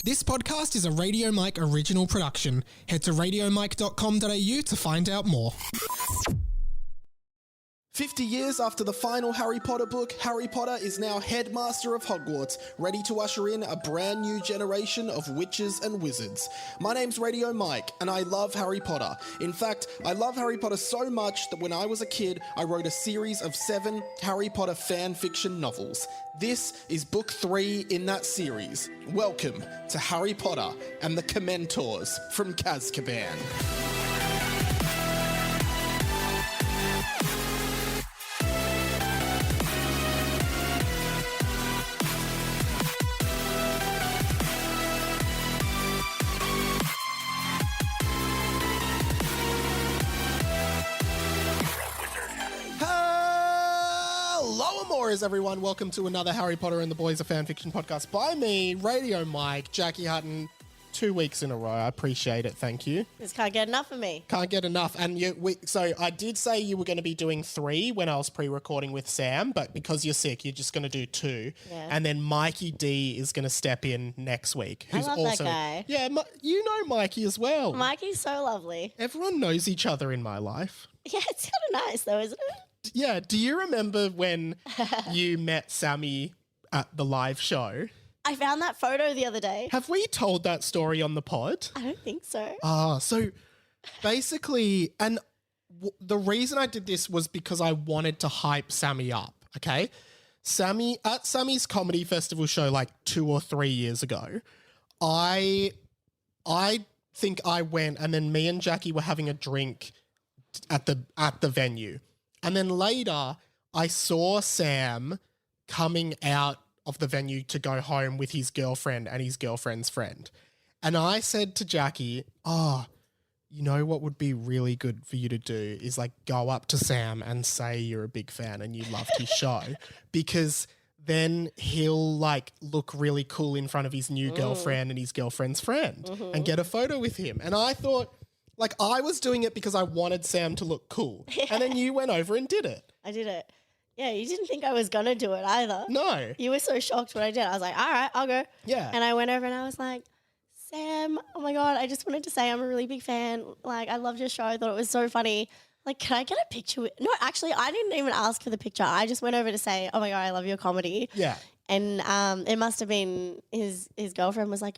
This podcast is a Radio Mike original production. Head to radiomike.com.au to find out more. 50 years after the final Harry Potter book, Harry Potter is now headmaster of Hogwarts, ready to usher in a brand new generation of witches and wizards. My name's Radio Mike, and I love Harry Potter. In fact, I love Harry Potter so much that when I was a kid, I wrote a series of 7 Harry Potter fan fiction novels. This is book 3 in that series. Welcome to Harry Potter and the Commentors from Azkaban. Everyone, welcome to another Harry Potter and the Boys of Fanfiction podcast by me, Radio Mike, Jackie Hatton, 2 weeks in a row. I appreciate it. Thank you. Just can't get enough of me. Can't get enough. And so I did say you were going to be doing 3 when I was pre-recording with Sam, but because you're sick, you're just going to do 2. Yeah. And then Mikey D is going to step in next week. I love that guy. Yeah, you know Mikey as well. Mikey's so lovely. Everyone knows each other in my life. Yeah, it's kind of nice though, isn't it? Yeah, do you remember when you met Sammy at the live show? I found that photo the other day. Have we told that story on the pod? I don't think so. So basically, and the reason I did this was because I wanted to hype Sammy up, okay? At Sammy's comedy festival show like 2 or 3 years ago, I think I went and then me and Jackie were having a drink at the venue. And then later, I saw Sam coming out of the venue to go home with his girlfriend and his girlfriend's friend. And I said to Jackie, you know what would be really good for you to do is like go up to Sam and say you're a big fan and you loved his show, because then he'll like look really cool in front of his new girlfriend and his girlfriend's friend and get a photo with him. And I thought, like, I was doing it because I wanted Sam to look cool. Yeah. And then you went over and did it. I did it. Yeah, you didn't think I was going to do it either. No. You were so shocked when I did. I was like, all right, I'll go. Yeah. And I went over and I was like, Sam, oh my God, I just wanted to say I'm a really big fan. Like, I loved your show. I thought it was so funny. Like, can I get a picture with... No, actually, I didn't even ask for the picture. I just went over to say, oh my God, I love your comedy. Yeah. And it must have been his girlfriend was like,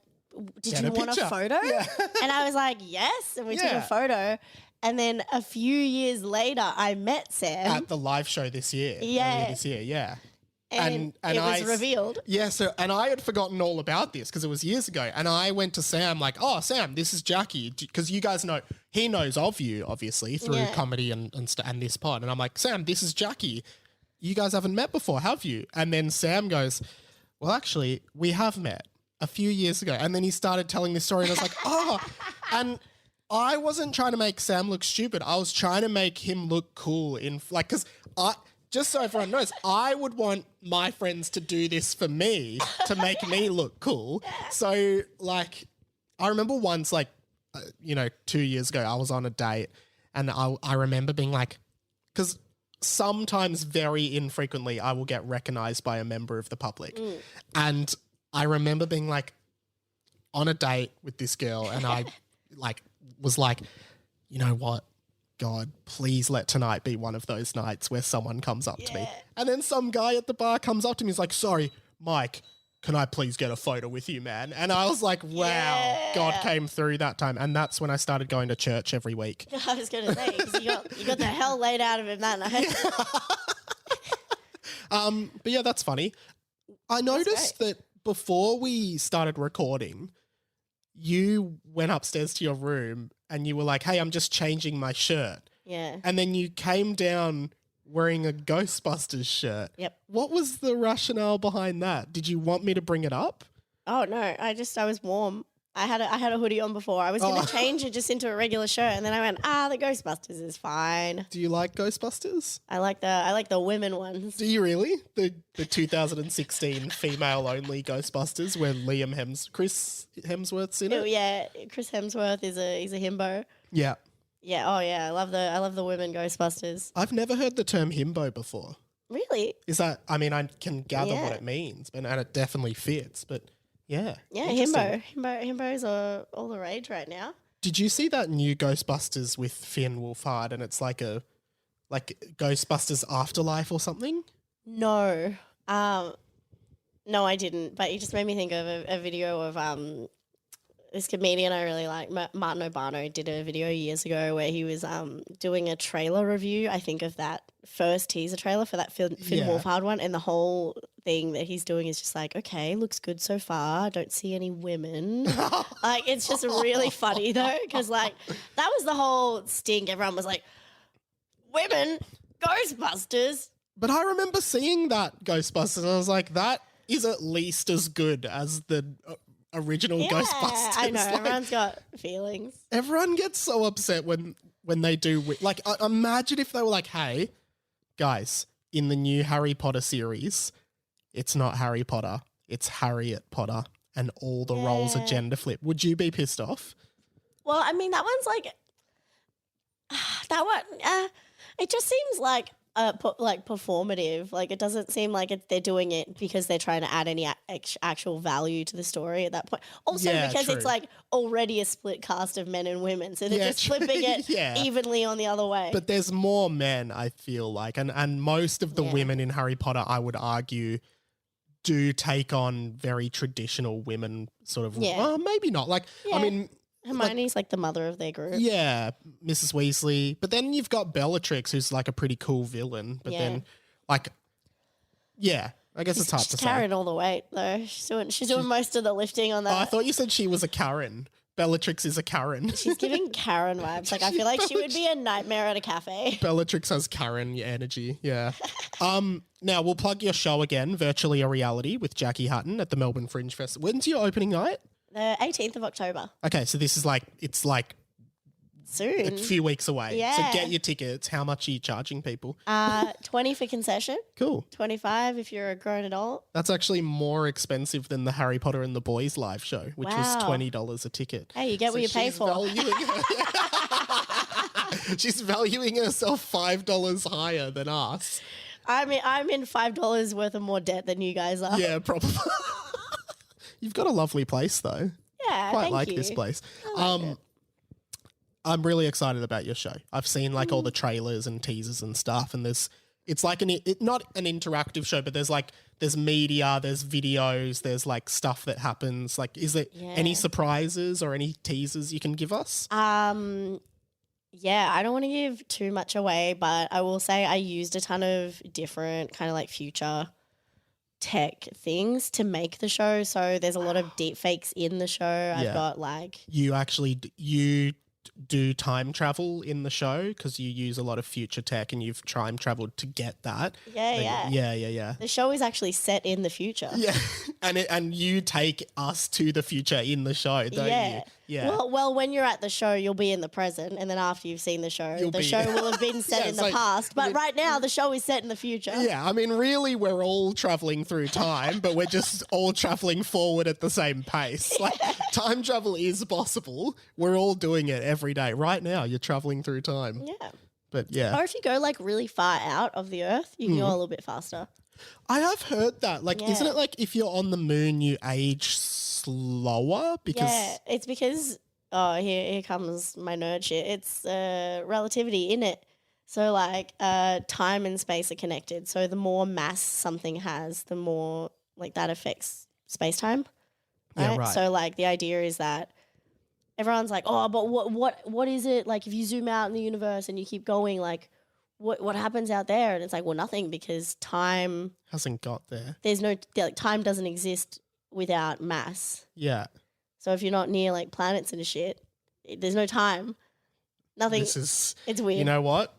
did you want a photo? Yeah. And I was like, yes. And we took a photo. And then a few years later, I met Sam. At the live show this year. Yeah. This year, yeah. And it was revealed. Yeah, and I had forgotten all about this because it was years ago. And I went to Sam like, oh, Sam, this is Jackie. Because you guys know, he knows of you, obviously, through comedy and this pod. And I'm like, Sam, this is Jackie. You guys haven't met before, have you? And then Sam goes, well, actually, we have met a few years ago. And then he started telling this story and I was like, oh. And I wasn't trying to make Sam look stupid. I was trying to make him look cool because just so everyone knows, I would want my friends to do this for me to make me look cool. So like, I remember once 2 years ago, I was on a date and I remember being like, because sometimes very infrequently I will get recognized by a member of the public. And I remember being like on a date with this girl and I was like, you know what? God, please let tonight be one of those nights where someone comes up to me. And then some guy at the bar comes up to me and is like, sorry, Mike, can I please get a photo with you, man? And I was like, wow, God came through that time. And that's when I started going to church every week. I was going to say, because you got the hell laid out of him that night. But yeah, that's funny. I noticed that before we started recording, you went upstairs to your room and you were like, hey, I'm just changing my shirt. Yeah. And then you came down wearing a Ghostbusters shirt. Yep. What was the rationale behind that? Did you want me to bring it up? Oh, no. I was warm. I had a hoodie on before. I was going to change it just into a regular shirt, and then I went, the Ghostbusters is fine. Do you like Ghostbusters? I like the women ones. Do you really? The 2016 female-only Ghostbusters where Chris Hemsworth's in it? Oh, yeah. Chris Hemsworth is a himbo. Yeah. Yeah. Oh, yeah. I love the women Ghostbusters. I've never heard the term himbo before. Really? Is that? I mean, I can gather what it means, and it definitely fits. But Yeah. Yeah, Interesting. Himbos are all the rage right now. Did you see that new Ghostbusters with Finn Wolfhard and it's like Ghostbusters Afterlife or something? No. No, I didn't. But it just made me think of a video of this comedian I really like, Martin O'Barno, did a video years ago where he was doing a trailer review, I think, of that first teaser trailer for that Finn Wolfhard one. And the whole thing that he's doing is just like, okay, looks good so far. Don't see any women. Like, it's just really funny, though, because, like, that was the whole stink. Everyone was like, women, Ghostbusters. But I remember seeing that Ghostbusters and I was like, that is at least as good as the original Ghostbusters. I know. Like, Everyone's got feelings. everyone gets so upset when they do. Like, imagine if they were like, hey, guys, in the new Harry Potter series, it's not Harry Potter, it's Harriet Potter, and all the roles are gender flip. Would you be pissed off? Well, I mean, that one's like, that one, it just seems like performative. Like, it doesn't seem like they're doing it because they're trying to add any actual value to the story at that point. Also, because true. it's like already a split cast of men and women, so they're just flipping it evenly on the other way. But there's more men, I feel like, and most of the women in Harry Potter, I would argue, do take on very traditional women sort of. Well, maybe not. Like, I mean, Hermione's like the mother of their group. Yeah, Mrs. Weasley. But then you've got Bellatrix, who's like a pretty cool villain. But then, like, I guess it's hard to say. She's carrying all the weight, though. She's doing most of the lifting on that. Oh, I thought you said she was a Karen. Bellatrix is a Karen. She's giving Karen vibes. Like, I feel like she would be a nightmare at a cafe. Bellatrix has Karen energy, yeah. Now, we'll plug your show again, Virtually a Reality, with Jackie Hatton at the Melbourne Fringe Festival. When's your opening night? The 18th of October. Okay, so this is it's like soon. A few weeks away. Yeah. So get your tickets. How much are you charging people? 20 for concession. Cool. 25 if you're a grown adult. That's actually more expensive than the Harry Potter and the Boys live show, which was $20 a ticket. Hey, you get what you pay for. She's valuing herself $5 higher than us. I mean, I'm in $5 worth of more debt than you guys are. Yeah, probably. You've got a lovely place, though. Yeah, quite like you. this place. I like it. I'm really excited about your show. I've seen all the trailers and teasers and stuff, and it's like not an interactive show, but there's media, there's videos, there's stuff that happens. Like, is there any surprises or any teasers you can give us? Yeah, I don't want to give too much away, but I will say I used a ton of different kind of future tech things to make the show. So there's a lot of deep fakes in the show. I've got you do time travel in the show because you use a lot of future tech and you've time traveled to get that. Yeah. The show is actually set in the future. Yeah, and you take us to the future in the show, don't you? Yeah. Well, when you're at the show, you'll be in the present, and then after you've seen the show, the show will have been set in the past. But right now, the show is set in the future. Yeah, I mean, really, we're all traveling through time, but we're just all traveling forward at the same pace. Like, time travel is possible. We're all doing it every day. Right now, you're traveling through time. Yeah. But yeah. Or if you go really far out of the Earth, you can go a little bit faster. I have heard that. Isn't it if you're on the moon, you age slower? Because it's because here comes my nerd shit. It's relativity in it. So time and space are connected. So the more mass something has, the more that affects space time. Right? Yeah, right. So the idea is that everyone's like, oh, but what is it? Like, if you zoom out in the universe and you keep going, what happens out there? And it's like, well, nothing, because time hasn't got there. There's no time doesn't exist without mass. Yeah. So if you're not near planets and shit, there's no time. Nothing. It's weird. You know what?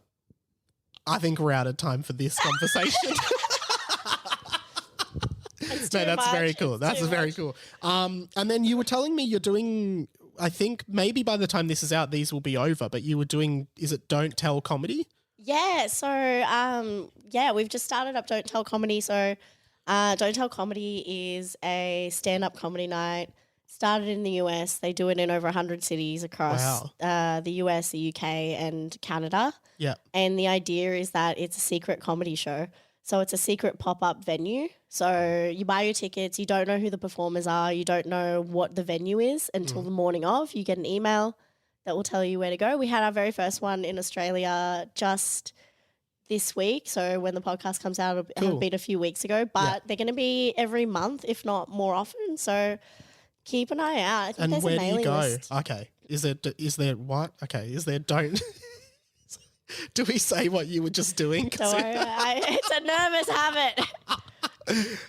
I think we're out of time for this conversation. That's very cool. That's very cool. And then you were telling me you're doing, I think maybe by the time this is out, these will be over, but you were doing, is it Don't Tell Comedy? Yeah. So, we've just started up Don't Tell Comedy. So, Don't Tell Comedy is a stand-up comedy night. Started in the US. They do it in over 100 cities across the US, the UK, and Canada. Yeah. And the idea is that it's a secret comedy show. So it's a secret pop-up venue. So you buy your tickets, you don't know who the performers are, you don't know what the venue is until the morning of. You get an email that will tell you where to go. We had our very first one in Australia just this week. So when the podcast comes out, it'll have been a few weeks ago. But they're going to be every month, if not more often. So keep an eye out. I think there's a mailing list. Okay. Is there what? Okay. Is there don't... Do we say what you were just doing? Don't worry, it's a nervous habit.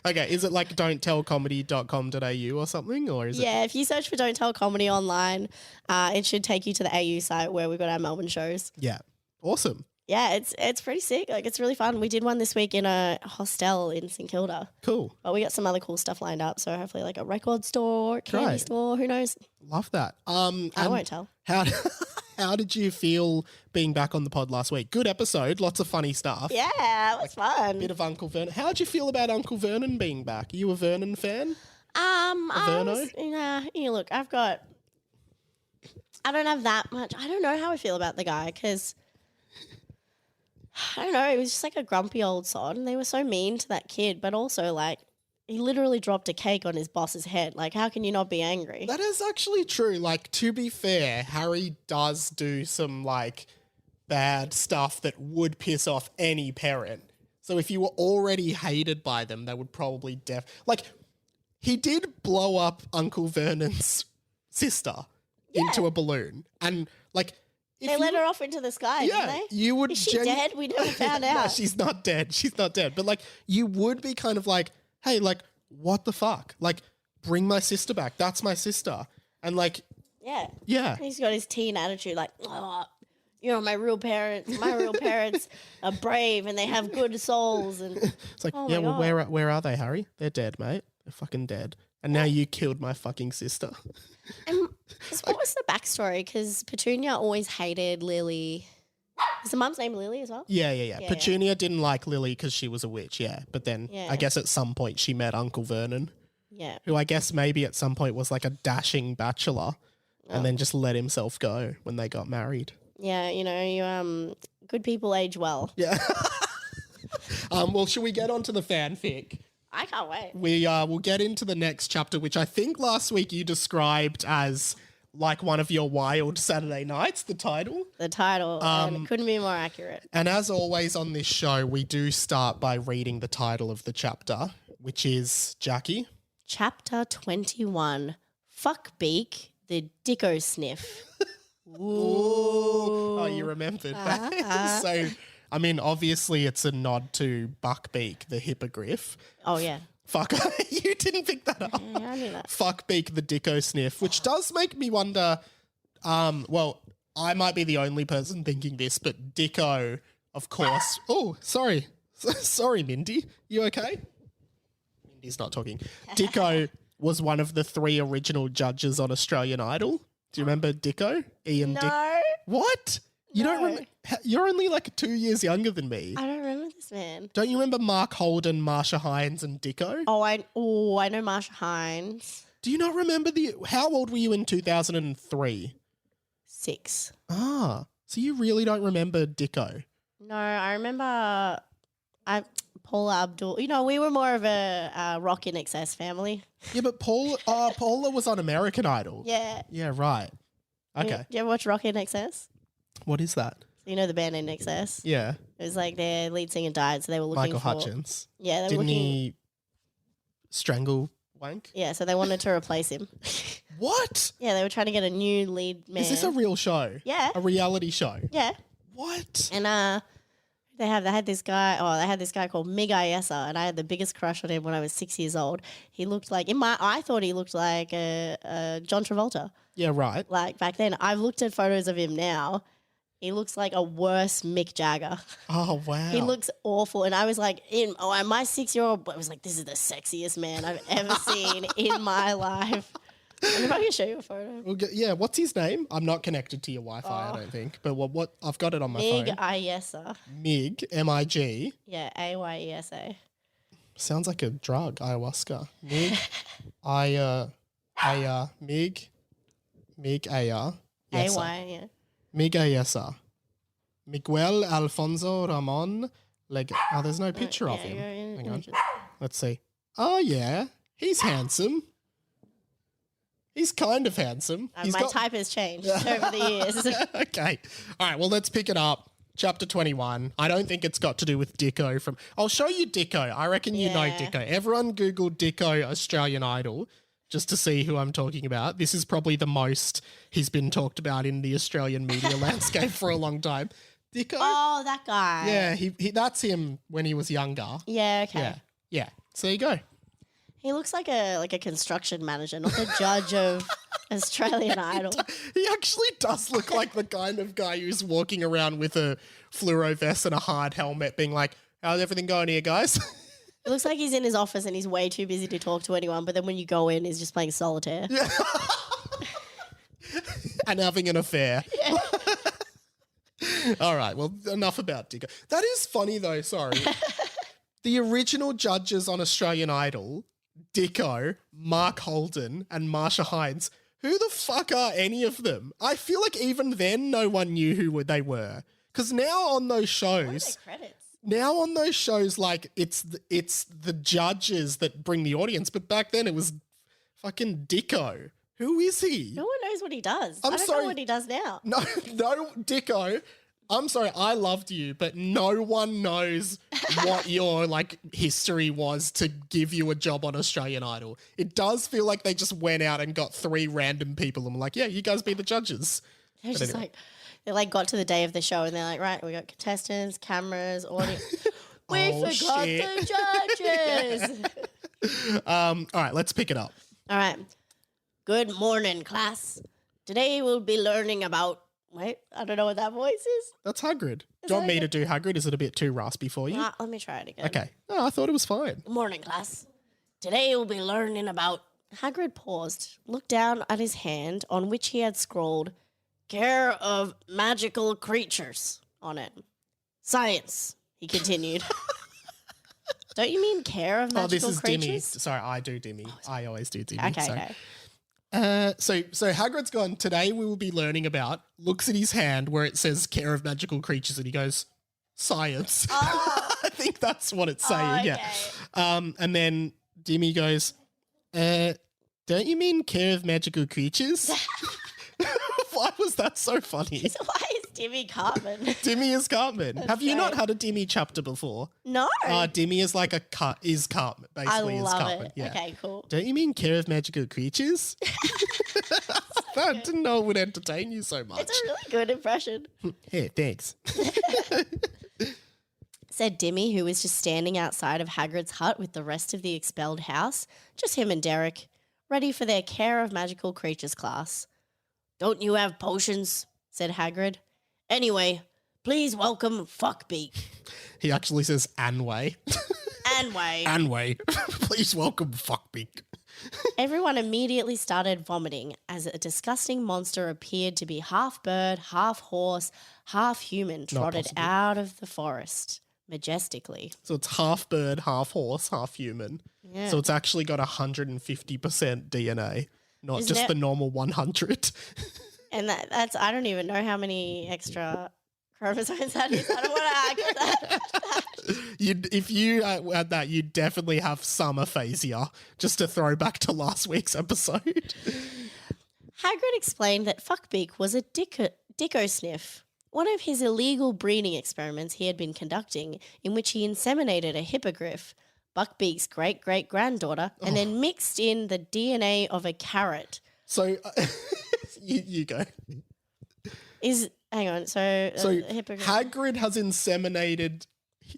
Okay, is it like don'ttellcomedy.com.au or something? Or is it? Yeah, if you search for Don't Tell Comedy online, it should take you to the AU site where we've got our Melbourne shows. Yeah. Awesome. Yeah, it's pretty sick. Like, it's really fun. We did one this week in a hostel in St Kilda. Cool. But we got some other cool stuff lined up. So hopefully like a record store, candy store, who knows? Love that. I won't tell. How did you feel being back on the pod last week? Good episode, lots of funny stuff. Yeah, it was fun. Bit of Uncle Vernon. How did you feel about Uncle Vernon being back? Are you a Vernon fan? Look, I don't have that much. I don't know how I feel about the guy because I don't know. He was just like a grumpy old sod, and they were so mean to that kid. But also, like, he literally dropped a cake on his boss's head. Like, how can you not be angry? That is actually true. Like, to be fair, Harry does do some, like, bad stuff that would piss off any parent. So if you were already hated by them, they would probably like, he did blow up Uncle Vernon's sister into a balloon. And, like... They let her off into the sky, didn't they? You would... Is she dead? We never found out. No, she's not dead. She's not dead. But, like, you would be kind of like... Hey, like, what the fuck? Like, bring my sister back. That's my sister. And, like... Yeah. Yeah. He's got his teen attitude, like, oh, you know, my real parents are brave and they have good souls. And it's like, well, where are they, Harry? They're dead, mate. They're fucking dead. And now you killed my fucking sister. And what was the backstory? Because Petunia always hated Lily. Is the mum's name Lily as well? Yeah. Petunia didn't like Lily because she was a witch, But then I guess at some point she met Uncle Vernon. Yeah. Who I guess maybe at some point was like a dashing bachelor and then just let himself go when they got married. Yeah, you know, good people age well. Yeah. Well, should we get on to the fanfic? I can't wait. We'll get into the next chapter, which I think last week you described as like one of your wild Saturday nights, the title. The title, and it couldn't be more accurate. And as always on this show, we do start by reading the title of the chapter, which is, Jackie? Chapter 21, Fuck Beak, the Dicko Sniff. Ooh. Oh, you remembered that. So, I mean, obviously it's a nod to Buckbeak, the Hippogriff. Oh, yeah. Fuck, you didn't pick that up. Yeah, I knew that. Fuckbeak, the Dicko Sniff, which does make me wonder, well, I might be the only person thinking this, but Dicko, of course. Oh, sorry. Sorry, Mindy. You okay? Mindy's not talking. Dicko was one of the 3 original judges on Australian Idol. Do you remember Dicko? Ian No. What? You don't remember? You're only like 2 years younger than me. I don't remember this man. Don't you remember Mark Holden, Marsha Hines, and Dicko? Oh, I know Marsha Hines. Do you not remember how old were you in 2003? 6. Ah, so you really don't remember Dicko? No, I remember Paula Abdul. You know, we were more of a Rock in Excess family. Yeah, but Paula was on American Idol. Yeah. Yeah, right. Okay. Do you ever watch Rock in Excess? What is that? You know the band In Excess? Yeah. It was like their lead singer died, so they were looking Michael Hutchins. Yeah, they were Didn't looking. he strangle Wank? Yeah, so they wanted to replace him. What? Yeah, they were trying to get a new lead man. Is this a real show? Yeah. A reality show? Yeah. What? And they had this guy. Oh, they had this guy called Mig Iessa, and I had the biggest crush on him when I was 6 years old. He looked like I thought he looked like John Travolta. Yeah, right. Like back then. I've looked at photos of him now. He looks like a worse Mick Jagger. Oh, wow. He looks awful. And I was like, my 6-year-old I was like, this is the sexiest man I've ever seen in my life. And if I can show you a photo. Yeah, what's his name? I'm not connected to your Wi-Fi, I don't think. But what I've got it on my phone. Mig Iessa. Mig, M-I-G. Yeah, A-Y-E-S-A. Sounds like a drug, ayahuasca. Mig, Mig, Aya. A-Y, yeah. Mig Ayesa. Miguel Alfonso Ramon Oh, there's no picture of yeah, him. yeah, Hang on. Let's see. Oh, yeah. He's handsome. He's kind of handsome. My type has changed over the years. Okay. All right, well, let's pick it up. Chapter 21. I don't think it's got to do with Dicko from... I'll show you Dicko. I reckon you know Dicko. Everyone Google Dicko Australian Idol just to see who I'm talking about. This is probably the most he's been talked about in the Australian media landscape for a long time. Dicko? Oh, that guy. Yeah, he that's him when he was younger. Yeah, okay. Yeah. So there you go. He looks like a construction manager, not the judge of Australian Idol. He actually does look like the kind of guy who's walking around with a fluoro vest and a hard helmet being like, how's everything going here, guys? It looks like he's in his office and he's way too busy to talk to anyone, but then when you go in, he's just playing solitaire. Yeah. And having an affair. Yeah. All right, well, enough about Dicko. That is funny though, sorry. The original judges on Australian Idol, Dicko, Mark Holden, and Marsha Hines, who the fuck are any of them? I feel like even then no one knew who they were. Because now on those shows... Now on those shows, like, it's the judges that bring the audience, but back then it was fucking Dicko. Who is he? No one knows what he does. I don't know what he does now. No, Dicko. I'm sorry, I loved you, but no one knows what your like history was to give you a job on Australian Idol. It does feel like they just went out and got 3 random people and were like, yeah, you guys be the judges. They're just anyway. They got to the day of the show and they're like, right, we got contestants, cameras, audience. We forgot the judges. All right, let's pick it up. All right. Good morning, class. Today we'll be learning about... Wait, I don't know what that voice is. That's Hagrid. Do you want me to do Hagrid? Is it a bit too raspy for you? Let me try it again. Okay. No, I thought it was fine. Good morning, class. Today we'll be learning about... Hagrid paused, looked down at his hand on which he had scrawled, care of magical creatures on it. Science, he continued. Don't you mean care of magical creatures? Oh, this is Dimmy. Sorry, I do Dimmy. I always do Dimmy. Okay. So Hagrid's gone, today we will be learning about, looks at his hand where it says care of magical creatures and he goes, science. Oh. I think that's what it's saying, yeah. And then Dimmy goes, don't you mean care of magical creatures? Why was that so funny? Why is Dimmy Cartman? Dimmy is Cartman. Have you not had a Dimmy chapter before? No. Dimmy is like is Cartman, basically. I love Cartman. it. Yeah. Okay, cool. Don't you mean care of magical creatures? I didn't know it would entertain you so much. It's a really good impression. Hey, thanks. Said Dimmy, who was just standing outside of Hagrid's hut with the rest of the expelled house, just him and Derek, ready for their care of magical creatures class. Don't you have potions? Said Hagrid. Anyway, please welcome Fuckbeak. He actually says Anway. Anway. Anway. Please welcome Fuckbeak. Everyone immediately started vomiting as a disgusting monster appeared to be half bird, half horse, half human, trotted out of the forest majestically. So it's half bird, half horse, half human. Yeah. So it's actually got 150% DNA. Not just the normal 100. And that's, I don't even know how many extra chromosomes that is. I don't want to argue that. If you had that, you'd definitely have some aphasia, just to throw back to last week's episode. Hagrid explained that Fuckbeak was a dicko sniff, one of his illegal breeding experiments he had been conducting in which he inseminated a hippogriff, Buckbeak's great-great-granddaughter, and then mixed in the DNA of a carrot. So, you go. Hang on, so Hagrid has inseminated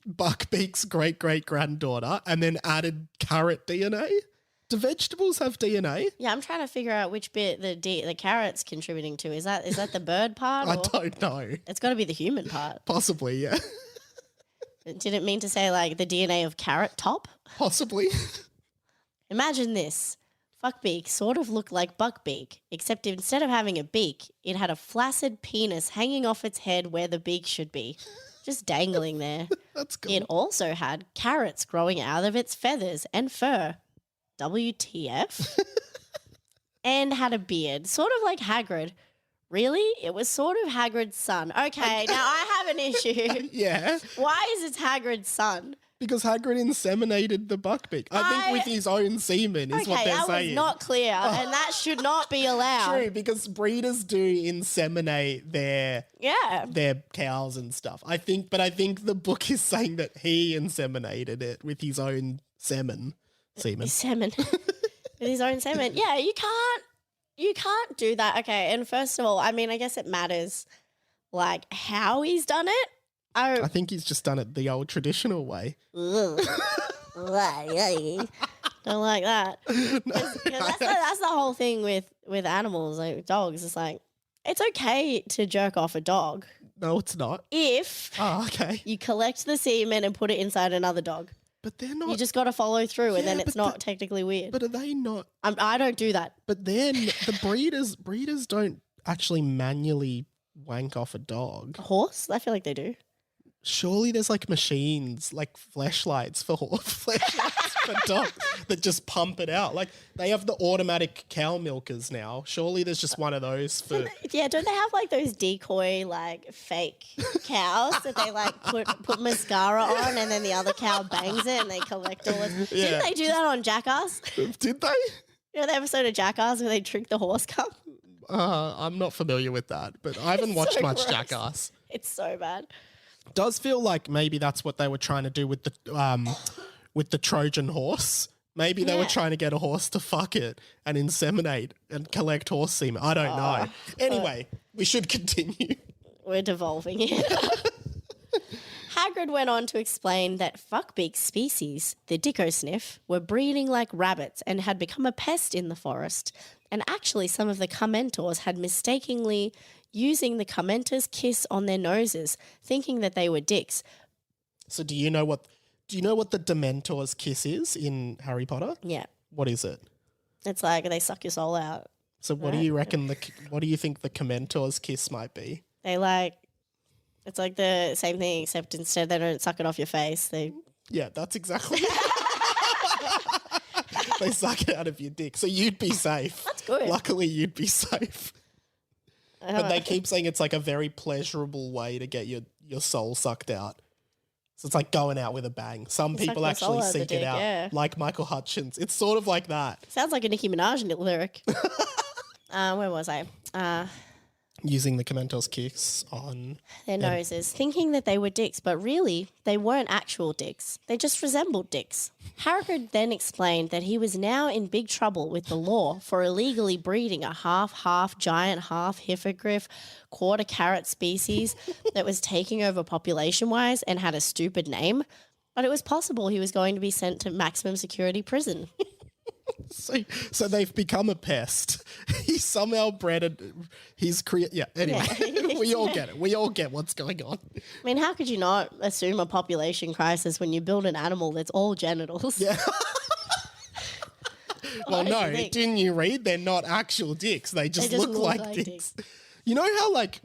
Buckbeak's great-great-granddaughter and then added carrot DNA? Do vegetables have DNA? Yeah, I'm trying to figure out which bit the carrot's contributing to. Is that the bird part? I don't know. It's got to be the human part. Possibly, yeah. Did it mean to say like the DNA of Carrot Top? Possibly. Imagine this. Fuckbeak sort of looked like Buckbeak, except instead of having a beak, it had a flaccid penis hanging off its head where the beak should be, just dangling there. That's cool. It also had carrots growing out of its feathers and fur. WTF? And had a beard, sort of like Hagrid, Really? It was sort of Hagrid's son. Okay, now I have an issue. Yeah. Why is it Hagrid's son? Because Hagrid inseminated the buckbeak. I think with his own semen is what they're saying. Okay, that was not clear, and that should not be allowed. True, because breeders do inseminate their cows and stuff. I think the book is saying that he inseminated it with his own semen. Semen. With his own semen. Yeah, you can't do that. Okay, and first of all, I mean, I guess it matters like how he's done it. I think he's just done it the old traditional way. Don't like that. That's the whole thing with animals, like dogs. It's like, it's okay to jerk off a dog. No, it's not. If you collect the semen and put it inside another dog. But they're not. You just got to follow through, and then it's not technically weird. But are they not? I don't do that. But then the breeders don't actually manually wank off a dog. A horse? I feel like they do. Surely there's like machines, like fleshlights for dogs that just pump it out. Like they have the automatic cow milkers now. Surely there's just one of those for. Don't they have like those decoy like fake cows that they like put mascara on and then the other cow bangs it and they collect all it? Yeah. Didn't they do that on Jackass? Did they? You know the episode of Jackass where they tricked the horse cum? I'm not familiar with that, but I haven't watched much gross. Jackass. It's so bad. Does feel like maybe that's what they were trying to do with the Trojan horse. Maybe they were trying to get a horse to fuck it and inseminate and collect horse semen. I don't know. Anyway, we should continue. We're devolving here. Hagrid went on to explain that fuckbeak species, the dicosniff, were breeding like rabbits and had become a pest in the forest. And actually some of the Commentors had mistakenly using the Commentor's kiss on their noses, thinking that they were dicks. So do you know what the Dementor's kiss is in Harry Potter? Yeah. What is it? It's like they suck your soul out. So what do you reckon what do you think the Commentor's kiss might be? It's like the same thing, except instead they don't suck it off your face. Yeah, that's exactly They suck it out of your dick. So you'd be safe. That's good. Luckily you'd be safe. But they keep saying it's like a very pleasurable way to get your soul sucked out. So it's like going out with a bang. Some people actually seek it out, like Michael Hutchins. It's sort of like that. Sounds like a Nicki Minaj lyric. Where was I? Using the Commentor's kiss on their noses, thinking that they were dicks, but really they weren't actual dicks. They just resembled dicks. Hagrid then explained that he was now in big trouble with the law for illegally breeding a half giant, half hippogriff, quarter carrot species that was taking over population-wise and had a stupid name. But it was possible he was going to be sent to maximum security prison. So they've become a pest. He somehow anyway, we all get it. We all get what's going on. I mean, how could you not assume a population crisis when you build an animal that's all genitals? Yeah. Well, no, didn't you read? They're not actual dicks. They just look like dicks. You know how like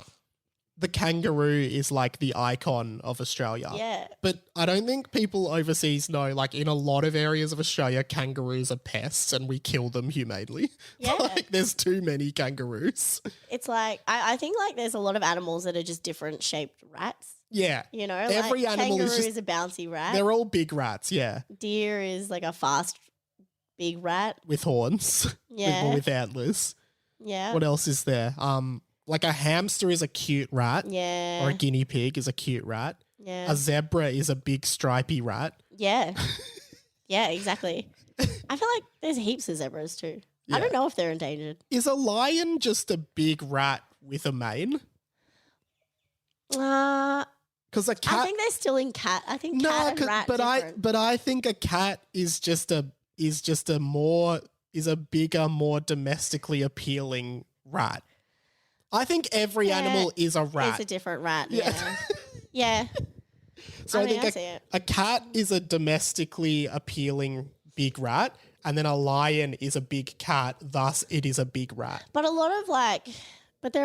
the kangaroo is like the icon of Australia. Yeah. But I don't think people overseas know, like in a lot of areas of Australia, kangaroos are pests and we kill them humanely. Yeah. Like there's too many kangaroos. It's like, I think like there's a lot of animals that are just different shaped rats. Yeah. You know, every like animal kangaroo is a bouncy rat. They're all big rats, yeah. Deer is like a fast big rat. With horns. Yeah. With antlers. Yeah. What else is there? Like a hamster is a cute rat. Yeah. Or a guinea pig is a cute rat. Yeah. A zebra is a big stripy rat. Yeah. Yeah, exactly. I feel like there's heaps of zebras too. Yeah. I don't know if they're endangered. Is a lion just a big rat with a mane? Because a cat. I think they're still in cat. I think cat and rat different. But I think a cat is a bigger, more domestically appealing rat. I think every animal is a rat. It's a different rat. Yeah. Yeah. So I think a cat is a domestically appealing big rat, and then a lion is a big cat, thus it is a big rat. But there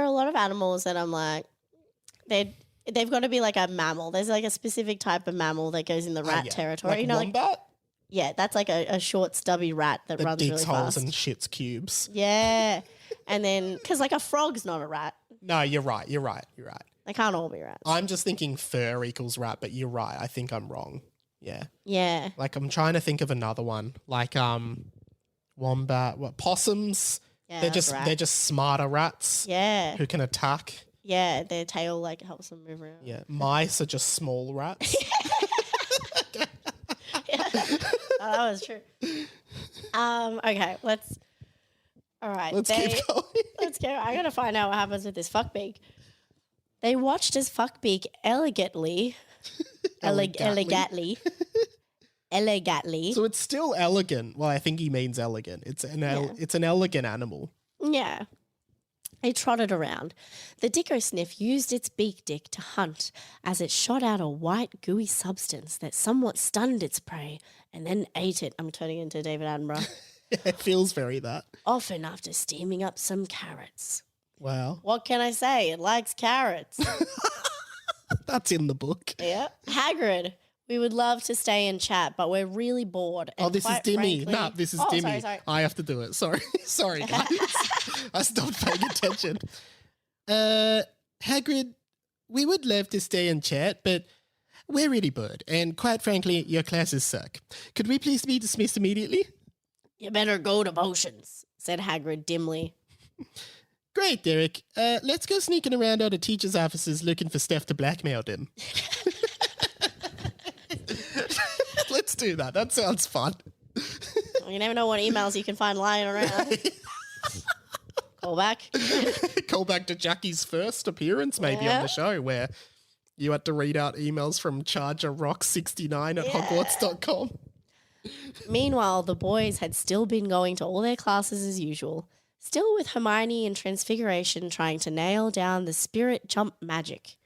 are a lot of animals that I'm like, they've got to be like a mammal. There's like a specific type of mammal that goes in the rat territory. Like wombat? Yeah, that's like a short, stubby rat that runs really fast. Digs holes and shits cubes. Yeah. And then, because like a frog's not a rat. No, you're right. They can't all be rats. I'm just thinking fur equals rat, but you're right. I think I'm wrong. Yeah. Yeah. Like I'm trying to think of another one. Like wombat, possums. Yeah, they're that's they're just smarter rats Yeah. who can attack. Yeah, their tail like helps them move around. Yeah. Mice are just small rats. Oh, that was true. Okay, let's Keep going. Let's go. I gotta find out what happens with this fuckbeak. They watched as Fuckbeak elegantly. So it's still elegant. Well, I think he means elegant. It's an elegant animal. Yeah. It trotted around. The dicko sniff used its beak dick to hunt as it shot out a white, gooey substance that somewhat stunned its prey and then ate it. I'm turning into David Attenborough. It feels very that. Often after steaming up some carrots. Wow. What can I say? It likes carrots. That's in the book. Yeah. Hagrid, we would love to stay and chat, but we're really bored. And This is Dimmy. frankly, This is Oh, Dimmy. sorry. I have to do it. Sorry. Sorry, guys. I stopped paying attention. Hagrid, we would love to stay and chat, but we're really bored. And quite frankly, your classes suck. Could we please be dismissed immediately? You better go to motions, said Hagrid dimly. Great, Derek. Let's go sneaking around other teachers' offices looking for stuff to blackmail them. Let's do that. That sounds fun. You never know what emails you can find lying around. Call back. Call back to Jackie's first appearance maybe on the show where you had to read out emails from ChargerRock69 at Hogwarts.com. Meanwhile, the boys had still been going to all their classes as usual, still with Hermione and Transfiguration trying to nail down the spirit jump magic.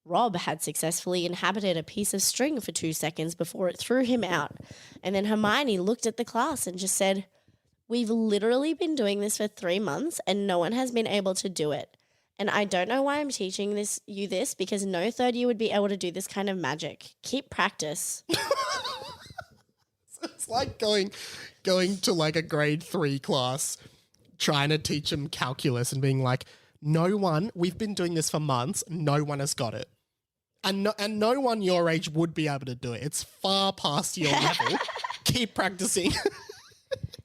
Rob had successfully inhabited a piece of string for 2 seconds before it threw him out, and then Hermione looked at the class and just said, "We've literally been doing this for 3 months and no one has been able to do it. And I don't know why I'm teaching you this because no third year would be able to do this kind of magic. Keep practice." It's like going to like a grade 3 class, trying to teach them calculus and being like, we've been doing this for months, no one has got it. And no one your age would be able to do it. It's far past your level. Keep practicing.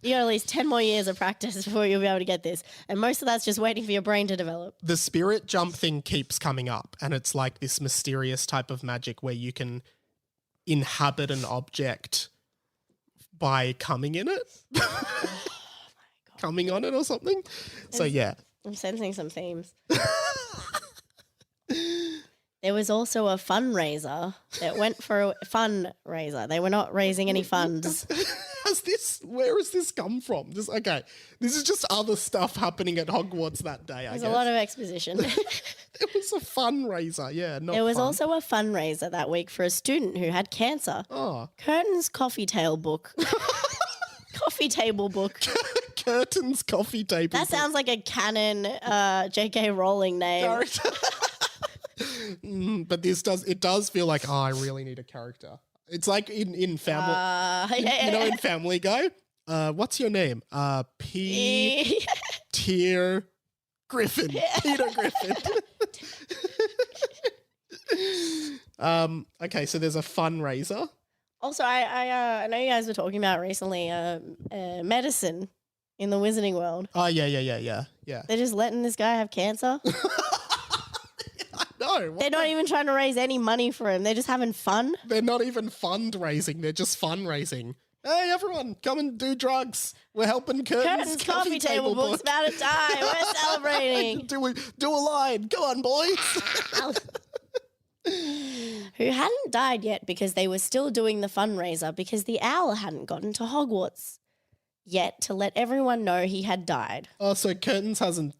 You got at least 10 more years of practice before you'll be able to get this. And most of that's just waiting for your brain to develop. The spirit jump thing keeps coming up, and it's like this mysterious type of magic where you can inhabit an object by coming in it. Coming on it or something. So yeah. I'm sensing some themes. There was also a fundraiser that went for a fundraiser. They were not raising any funds. Where has this come from? This is just other stuff happening at Hogwarts that day, I guess. There's a lot of exposition. It was a fundraiser, yeah. There was also a fundraiser that week for a student who had cancer. Oh. Curtin's coffee table book. Coffee table book. Curtin's coffee table. That sounds like a canon J.K. Rowling name. But it does feel like, I really need a character. It's like in Family, you know, in Family Guy. What's your name? Tier Griffin. Peter Griffin. Okay, so there's a fundraiser. Also, I know you guys were talking about recently medicine in the Wizarding World. Oh, yeah. They're just letting this guy have cancer. No. They're not even trying to raise any money for him. They're just having fun. They're not even fundraising. They're just fundraising. Hey, everyone, come and do drugs. We're helping Curtin's coffee table book's about to die. We're celebrating. do a line. Go on, boys. Who hadn't died yet because they were still doing the fundraiser because the owl hadn't gotten to Hogwarts yet to let everyone know he had died. Oh, so Curtin's hasn't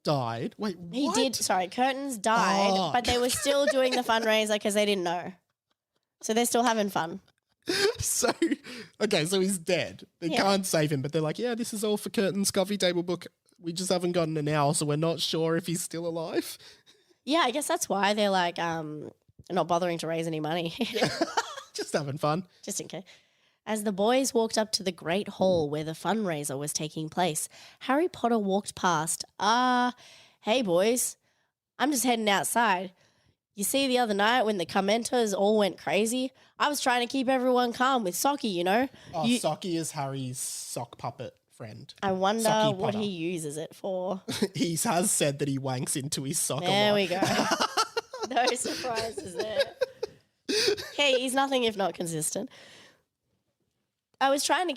died. Wait, what? He did. Sorry, Curtin's died, but they were still doing the fundraiser because they didn't know. So they're still having fun. So he's dead. They can't save him, but they're like, yeah, this is all for Curtin's coffee table book. We just haven't gotten an owl, so we're not sure if he's still alive. Yeah, I guess that's why they're like not bothering to raise any money. Just having fun. Just in case. As the boys walked up to the great hall where the fundraiser was taking place, Harry Potter walked past. "Hey, boys, I'm just heading outside. You see the other night when the commenters all went crazy? I was trying to keep everyone calm with Socky, you know? Oh, Socky is Harry's sock puppet friend. I wonder Socky what Potter. he uses it for." He has said that he wanks into his sock a lot. There we go. No surprises there. Hey, he's nothing if not consistent. "I was trying to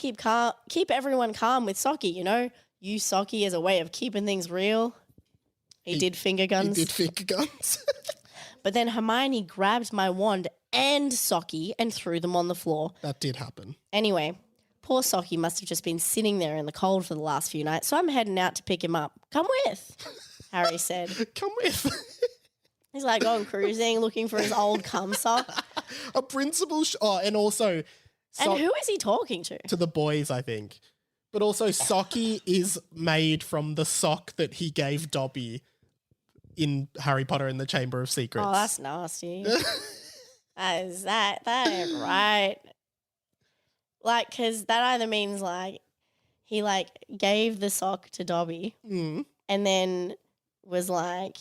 keep everyone calm with Socky, you know? Use Socky as a way of keeping things real." He did finger guns. He did finger guns. But then Hermione grabbed my wand and Socky and threw them on the floor. That did happen. Anyway, poor Socky must have just been sitting there in the cold for the last few nights, so I'm heading out to pick him up. "Come with," Harry said. Come with. He's like going cruising, looking for his old cum sock. A principal... and also... And who is he talking to? To the boys, I think. But also, Socky is made from the sock that he gave Dobby in Harry Potter and the Chamber of Secrets. Oh, that's nasty. That ain't right. Like, because that either means, like, he, like, gave the sock to Dobby and then was like,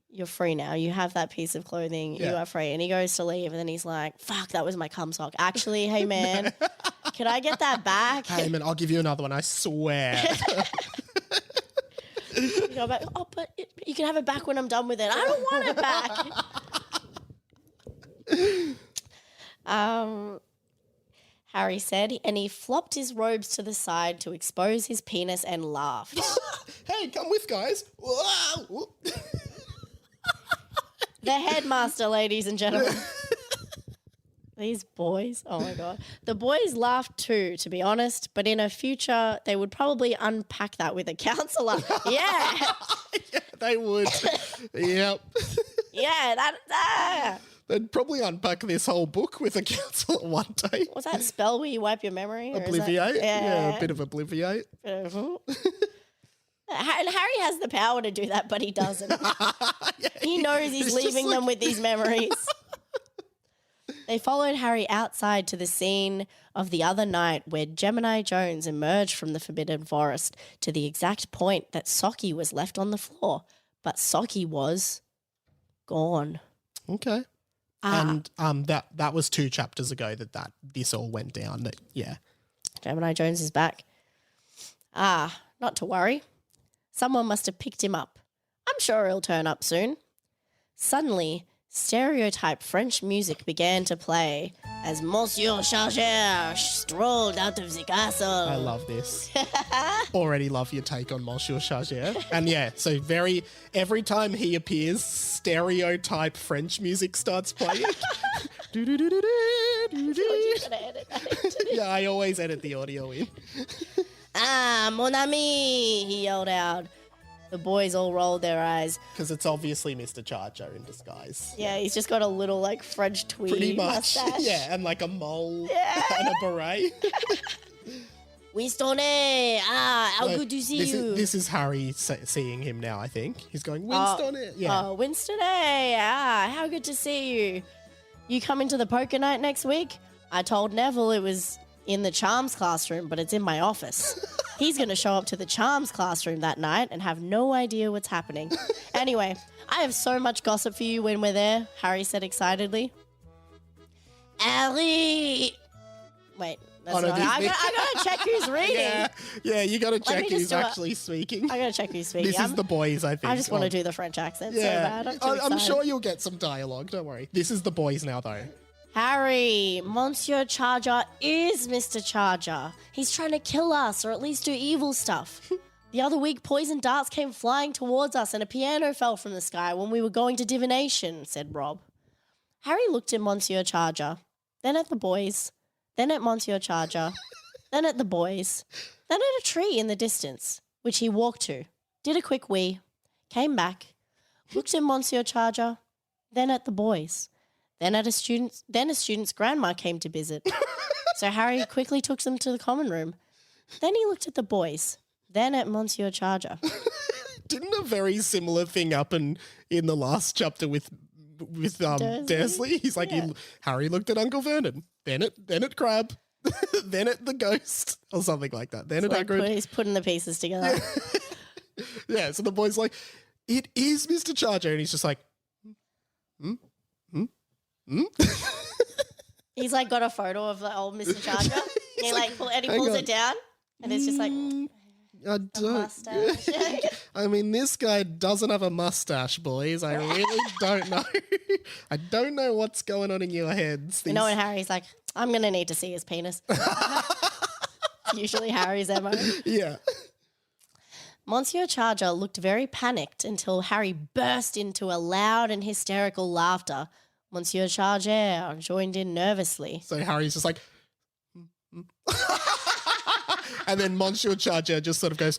"You're free now. You have that piece of clothing. You are free." And he goes to leave and then he's like, "Fuck, that was my cum sock. Actually, hey, man, can I get that back?" Hey, man, I'll give you another one, I swear. You go back, "Oh, but you can have it back when I'm done with it." "I don't want it back." Harry said, and he flopped his robes to the side to expose his penis and laughed. Hey, come with, guys. Whoa. The headmaster, ladies and gentlemen. These boys, oh my God. The boys laughed too, to be honest, but in a future, they would probably unpack that with a counsellor. Yeah. Yeah, they would. Yep. Yeah, that. They'd probably unpack this whole book with a counsellor one day. What's that spell where you wipe your memory? Or is that- Obliviate? Yeah, a bit of obliviate. And Harry has the power to do that, but he doesn't. Yeah, He knows he's leaving them with these memories. They followed Harry outside to the scene of the other night where Gemini Jones emerged from the Forbidden Forest to the exact point that Socky was left on the floor. But Socky was gone. Okay. And that was 2 chapters ago that this all went down. Yeah. Gemini Jones is back. Not to worry. Someone must have picked him up. I'm sure he'll turn up soon. Suddenly, stereotype French music began to play as Monsieur Charger strolled out of the castle. I love this. Already love your take on Monsieur Charger. And yeah, so every time he appears, stereotype French music starts playing. Yeah, I always edit the audio in. Mon ami, he yelled out. The boys all rolled their eyes. Because it's obviously Mr. Charger in disguise. Yeah, he's just got a little, like, French tweed Pretty much. mustache. Yeah, and like a mole and a beret. Winstone, how good to see you. This is Harry seeing him now, I think. He's going, Winstone. Yeah. Oh, Winstone, how good to see you. You coming to the poker night next week? I told Neville it was in the charms classroom, but it's in my office. He's going to show up to the charms classroom that night and have no idea what's happening. Anyway, I have so much gossip for you when we're there, Harry said excitedly. Harry! Wait, that's not I gotta check who's reading. Yeah, you gotta check me just who's do it. actually speaking. I gotta check who's speaking. This is the boys, I think. I just want to do the French accent so bad. I'm too I'm excited. sure you'll get some dialogue, don't worry. This is the boys now, though. Harry, Monsieur Charger is Mr. Charger. He's trying to kill us or at least do evil stuff. The other week, poison darts came flying towards us and a piano fell from the sky when we were going to divination, said Rob. Harry looked at Monsieur Charger, then at the boys, then at Monsieur Charger, then at the boys, then at a tree in the distance, which he walked to, did a quick wee, came back, looked at Monsieur Charger, then at the boys. Then a student's grandma came to visit. So Harry quickly took them to the common room. Then he looked at the boys. Then at Monsieur Charger. Didn't a very similar thing happen in the last chapter with Dursley? He's like, Harry looked at Uncle Vernon. Then at Crabbe. Then at the ghost. Or something like that. Then at Hagrid. He's putting the pieces together. Yeah, so the boy's like, It is Mr. Charger. And he's just like, He's like got a photo of the old Mr. Charger. And he like pulls it down, and it's just like I don't. mustache. I mean, this guy doesn't have a mustache, boys. I really don't know. I don't know what's going on in your heads. You know when Harry's like, I'm gonna need to see his penis. Usually Harry's MO. Yeah. Monsieur Charger looked very panicked until Harry burst into a loud and hysterical laughter. Monsieur Charger joined in nervously. So Harry's just like, and then Monsieur Charger just sort of goes,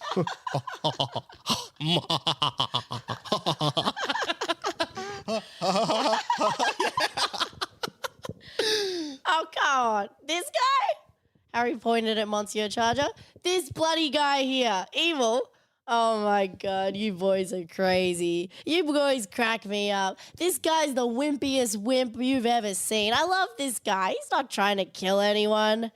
Oh, come on. This guy? Harry pointed at Monsieur Charger. This bloody guy here. Evil. Oh, my God. You boys are crazy. You boys crack me up. This guy's the wimpiest wimp you've ever seen. I love this guy. He's not trying to kill anyone.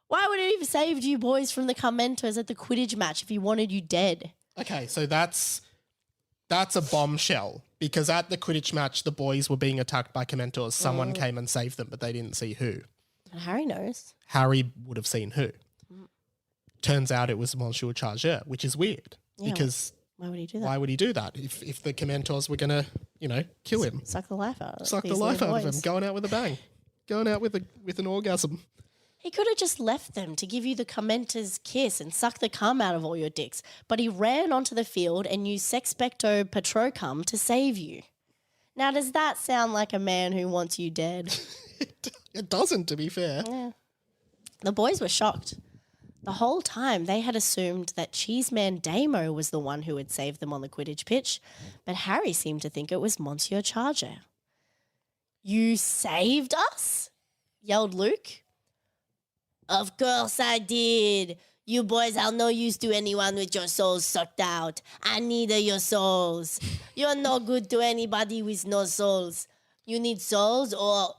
Why would he have saved you boys from the Commenters at the Quidditch match if he wanted you dead? okay, so that's a bombshell because at the Quidditch match, the boys were being attacked by Commentors. Someone came and saved them, but they didn't see who. And Harry knows. Harry would have seen who. Turns out it was Monsieur Charger, which is weird because Why would he do that? why would he do that if the Commentors were going to, kill him? Suck the life out of it. Suck the These life little out of him, boys. going out with a bang, going out with an orgasm. He could have just left them to give you the Commenter's kiss and suck the cum out of all your dicks, but he ran onto the field and used Sexpecto Patrocum to save you. Now, does that sound like a man who wants you dead? It doesn't, to be fair. Yeah. The boys were shocked. The whole time they had assumed that Cheeseman Damo was the one who had saved them on the Quidditch pitch, but Harry seemed to think it was Monsieur Charger. You saved us? Yelled Luke. Of course I did. You boys are no use to anyone with your souls sucked out. I need your souls. You're no good to anybody with no souls. You need souls or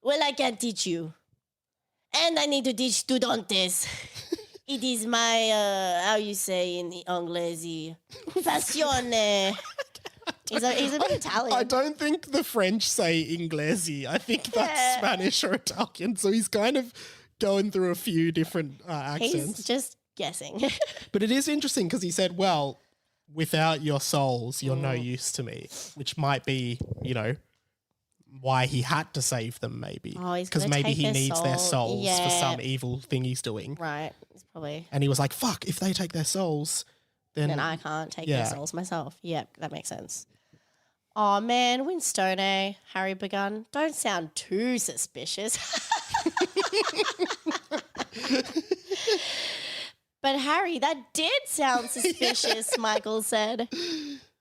well, I can teach you. And I need to teach studentes. It is my, how you say in Inglese, passione. He's a bit Italian. I don't think the French say inglesi. I think that's Spanish or Italian. So he's kind of going through a few different accents. He's just guessing. But it is interesting because he said, well, without your souls, you're no use to me, which might be, why he had to save them maybe. Oh, he's because gonna maybe take he their needs their soul. souls for Yeah. some evil thing he's doing. Right. It's probably. And he was like, fuck, if they take their souls, then I can't take Yeah. their souls myself. Yep, that makes sense. Oh, man, Winstone, Harry begun. Don't sound too suspicious. But Harry, that did sound suspicious, Michael said.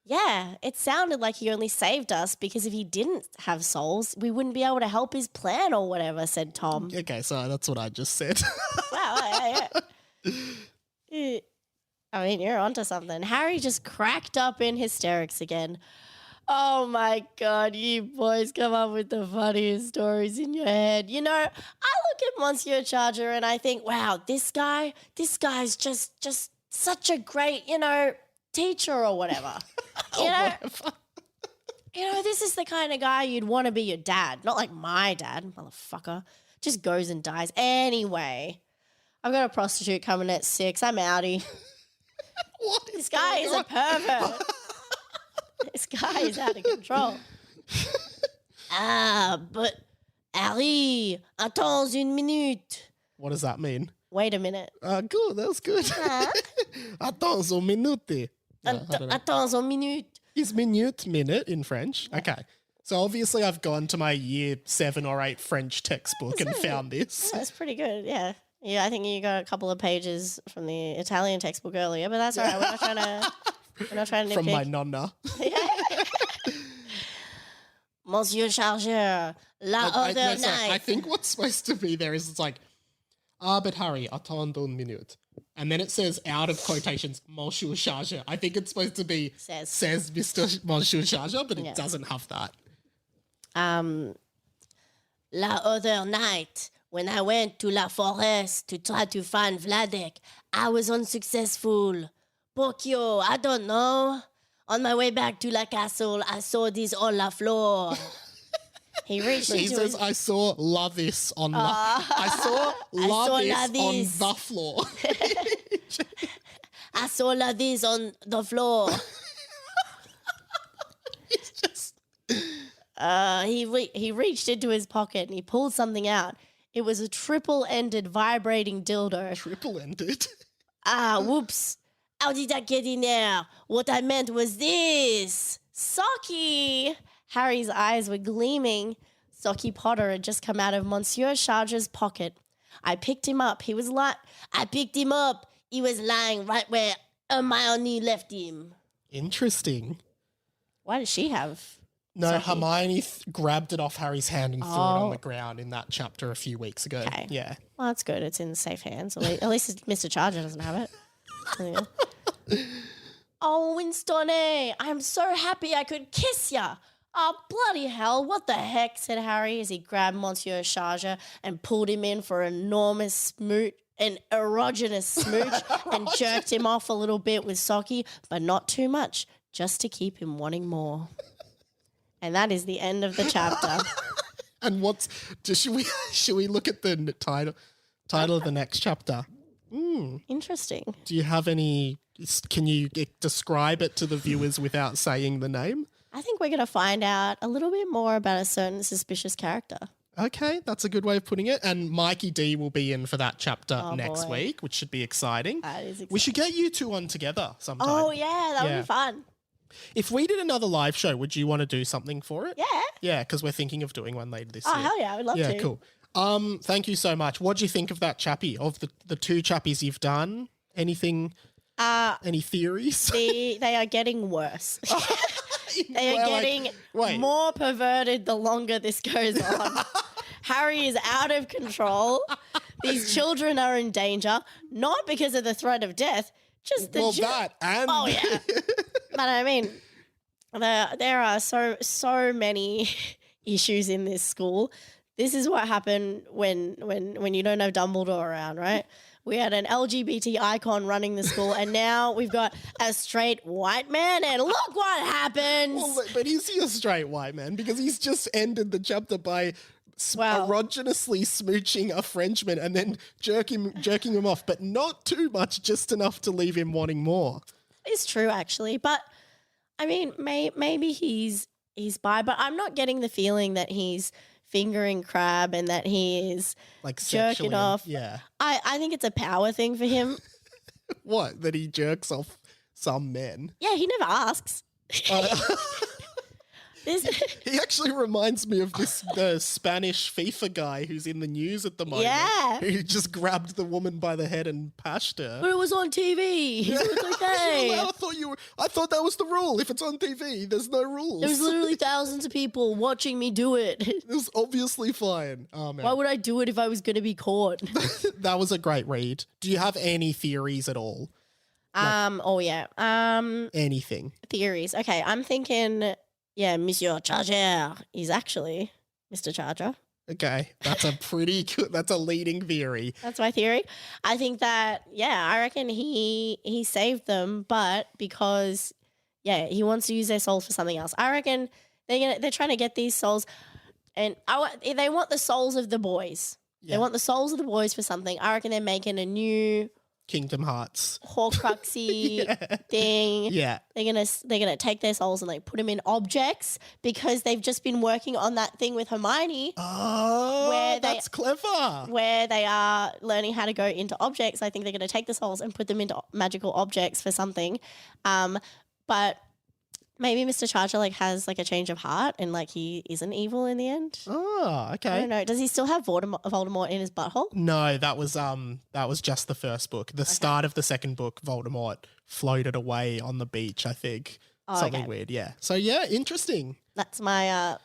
Yeah, it sounded like he only saved us because if he didn't have souls, we wouldn't be able to help his plan or whatever, said Tom. Okay, so that's what I just said. Wow, yeah. I mean, you're onto something. Harry just cracked up in hysterics again. Oh my God, you boys come up with the funniest stories in your head. I look at Monsieur Charger and I think, wow, this guy's just such a great, teacher or whatever. Whatever. This is the kind of guy you'd want to be your dad. Not like my dad, motherfucker. Just goes and dies. Anyway, I've got a prostitute coming at 6. I'm outie. What is This guy is a pervert. This guy is out of control. But Harry, attends une minute. What does that mean? Wait a minute. Good, that was good. Attends une minute. Attends une minute. Is minute minute in French? Okay. So obviously I've gone to my year 7 or 8 French textbook and found this. That's pretty good, yeah. Yeah, I think you got a couple of pages from the Italian textbook earlier, but that's all right. We're not trying to From nitpick. my nonna. Monsieur Charger, other night. I think what's supposed to be there is it's like, but Harry, attends une minute. And then it says out of quotations, Monsieur Charger. I think it's supposed to be says Mr. Monsieur Charger, but it doesn't have that. La other night, when I went to La Forest to try to find Vladek, I was unsuccessful. Pokio, I don't know. On my way back to la castle, I saw this on la floor. He reached No, he into says, his... I saw la this on I saw la saw this la on this. the floor. I saw la this on the floor. It's just He reached into his pocket and he pulled something out. It was a triple-ended vibrating dildo. triple-ended. Whoops. How did that get in there? What I meant was this. Socky! Harry's eyes were gleaming. Socky Potter had just come out of Monsieur Charger's pocket. I picked him up. He was lying right where Hermione left him. Interesting. Why does she have... No, Socky? Hermione grabbed it off Harry's hand and threw it on the ground in that chapter a few weeks ago. Okay. Yeah. Well, that's good. It's in safe hands. At least Mr. Charger doesn't have it. Yeah. Oh, Winstone, I'm so happy I could kiss ya. Oh, bloody hell, what the heck, said Harry as he grabbed Monsieur Charger and pulled him in for an enormous an erogenous smooch and jerked him off a little bit with Socky, but not too much, just to keep him wanting more. And that is the end of the chapter. And should we look at the title of the next chapter? Interesting. Do you have any, can you describe it to the viewers without saying the name? I think we're going to find out a little bit more about a certain suspicious character. Okay, that's a good way of putting it. And Mikey D will be in for that chapter next boy. week, which should be exciting. That is exciting. We should get you two on together sometime. Oh, yeah, that would Yeah. be fun. If we did another live show, would you want to do something for it? Yeah. Yeah, because we're thinking of doing one later this Oh, year. hell yeah, I would love Yeah, to. cool. Thank you so much. What do you think of that chappie, of the two chappies you've done? Anything, any theories? They are getting worse. They are getting more perverted the longer this goes on. Harry is out of control. These children are in danger, not because of the threat of death, just the that and Oh yeah. But I mean, there are so many issues in this school. This is what happened when you don't have Dumbledore around, right? We had an LGBT icon running the school, and now we've got a straight white man, and look what happens. Well, but is he a straight white man? Because he's just ended the chapter by erogeously smooching a Frenchman and then jerking him off, but not too much, just enough to leave him wanting more. It's true, actually, but I mean, maybe he's bi, but I'm not getting the feeling that he's fingering Crab and that he is like jerking off. Yeah. I think it's a power thing for him. What? That he jerks off some men? Yeah, he never asks. He actually reminds me of the Spanish FIFA guy who's in the news at the moment. Yeah. Who just grabbed the woman by the head and pashed her. But it was on TV. So it's okay. I thought that was the rule. If it's on TV, there's no rules. There was literally thousands of people watching me do it. It was obviously fine. Oh man. Why would I do it if I was going to be caught? That was a great read. Do you have any theories at all? Anything? Theories. Okay, I'm thinking, Monsieur Charger is actually Mr. Charger. Okay, that's a pretty good, that's a leading theory. That's my theory. I think that, I reckon he saved them, but because, he wants to use their souls for something else. I reckon they're trying to get these souls, and they want the souls of the boys. Yeah. They want the souls of the boys for something. I reckon they're making a new Kingdom Hearts Horcruxy thing. Yeah. They're gonna take their souls and like put them in objects because they've just been working on that thing with Hermione. Oh, that's clever. Where they are learning how to go into objects. I think they're gonna take the souls and put them into magical objects for something. But maybe Mr. Charger has a change of heart and he isn't evil in the end. Oh, okay. I don't know. Does he still have Voldemort in his butthole? No, that was just the first book. The start of the second book, Voldemort floated away on the beach, I think. Something weird, yeah. So interesting. That's my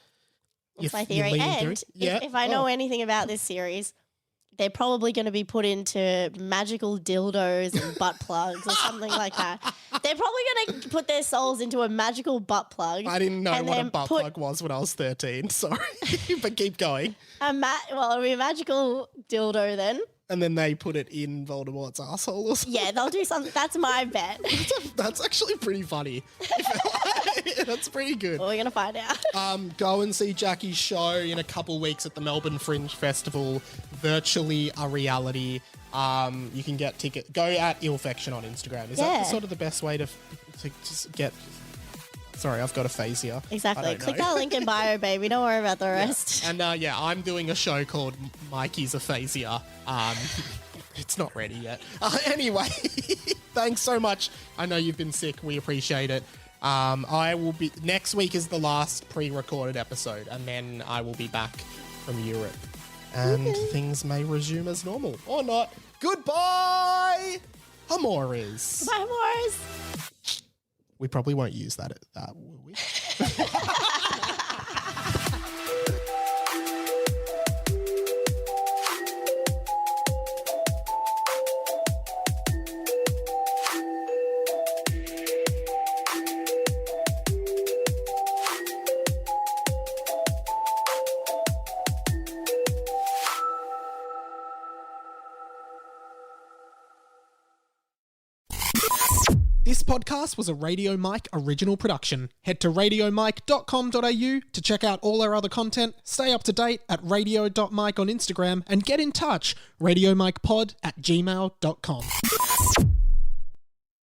theory. And if I know anything about this series, they're probably going to be put into magical dildos and butt plugs or something like that. They're probably going to put their souls into a magical butt plug. I didn't know what a butt plug was when I was 13. Sorry, but keep going. It'll be a magical dildo then. And then they put it in Voldemort's asshole or something. Yeah, they'll do something. That's my bet. That's actually pretty funny. That's pretty good. Well, we're going to find out. Go and see Jackie's show in a couple weeks at the Melbourne Fringe Festival, virtually a reality. You can get tickets. Go at Illfection on Instagram. Is that sort of the best way to just get... Sorry, I've got aphasia. Exactly. Click that link in bio, baby. Don't worry about the rest. And I'm doing a show called Mikey's Aphasia. It's not ready yet. Anyway, thanks so much. I know you've been sick. We appreciate it. I will be... Next week is the last pre-recorded episode, and then I will be back from Europe. And things may resume as normal. Or not. Goodbye, Amores. Bye, Amores. We probably won't use that, will we? This podcast was a Radio Mike original production. Head to radiomike.com.au to check out all our other content, stay up to date at radio.mike on Instagram, and get in touch, radiomikepod@gmail.com.